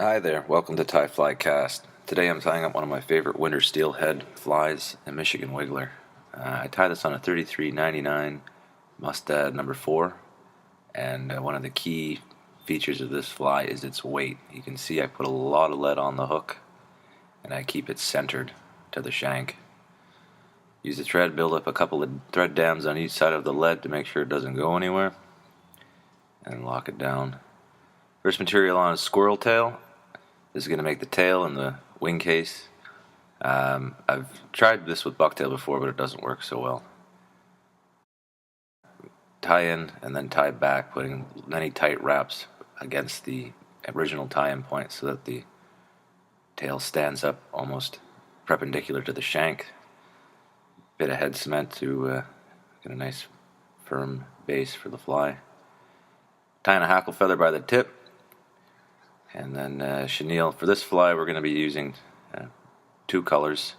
Hi there, welcome to Tie Fly Cast. Today I'm tying up one of my favorite winter steelhead flies, a Michigan Wiggler. I tie this on a 33.99 Mustad number 4, and one of the key features of this fly is its weight. You can see I put a lot of lead on the hook, and I keep it centered to the shank. Use the thread, build up a couple of thread dams on each side of the lead to make sure it doesn't go anywhere, and lock it down. First material on is squirrel tail. This is going to make the tail and the wing case. I've tried this with bucktail before, but it doesn't work so well. Tie in and then tie back, putting many tight wraps against the original tie-in point so that the tail stands up almost perpendicular to the shank. Bit of head cement to get a nice firm base for the fly. Tying a hackle feather by the tip. And then chenille. For this fly we're going to be using 2 colors.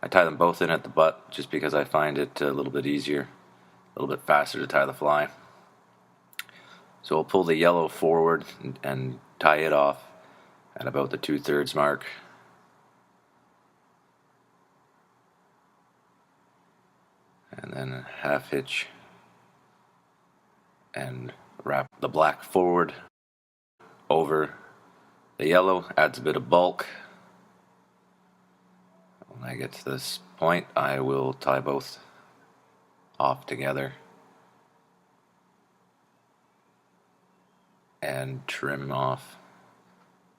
I tie them both in at the butt just because I find it a little bit easier, a little bit faster to tie the fly. So we'll pull the yellow forward and tie it off at about the 2/3 mark. And then half hitch and wrap the black forward over the yellow, adds a bit of bulk. When I get to this point, I will tie both off together and trim off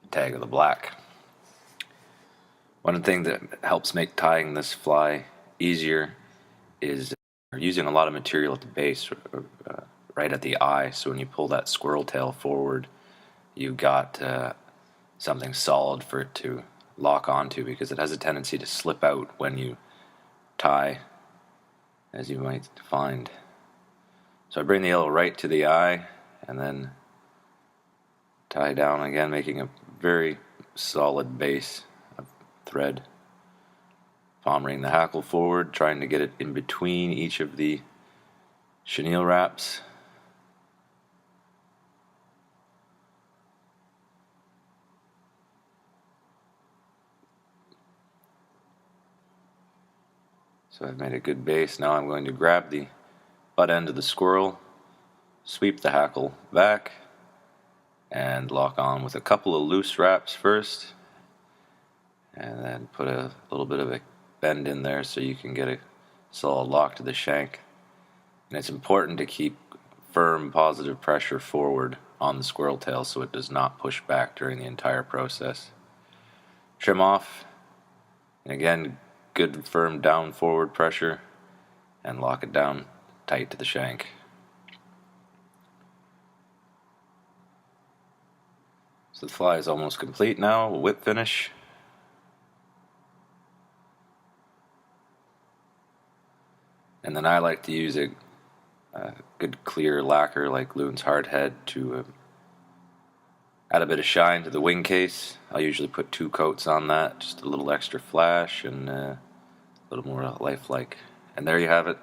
the tag of the black. One thing that helps make tying this fly easier is using a lot of material at the base, right at the eye, so when you pull that squirrel tail forward, you've got something solid for it to lock onto, because it has a tendency to slip out when you tie, as you might find. So I bring the yellow right to the eye and then tie down again, making a very solid base of thread. Palmering the hackle forward, trying to get it in between each of the chenille wraps. So I've made a good base. Now I'm going to grab the butt end of the squirrel, sweep the hackle back, and lock on with a couple of loose wraps first, and then put a little bit of a bend in there so you can get a solid lock to the shank. And it's important to keep firm positive pressure forward on the squirrel tail so it does not push back during the entire process. Trim off, and again, good firm down forward pressure, and lock it down tight to the shank. So the fly is almost complete now. Whip finish. And then I like to use a good clear lacquer like Loon's Hardhead to add a bit of shine to the wing case. I'll usually put 2 coats on that, just a little extra flash and a little more lifelike. And there you have it,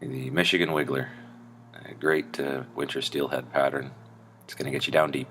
the Michigan Wiggler. A great winter steelhead pattern. It's going to get you down deep.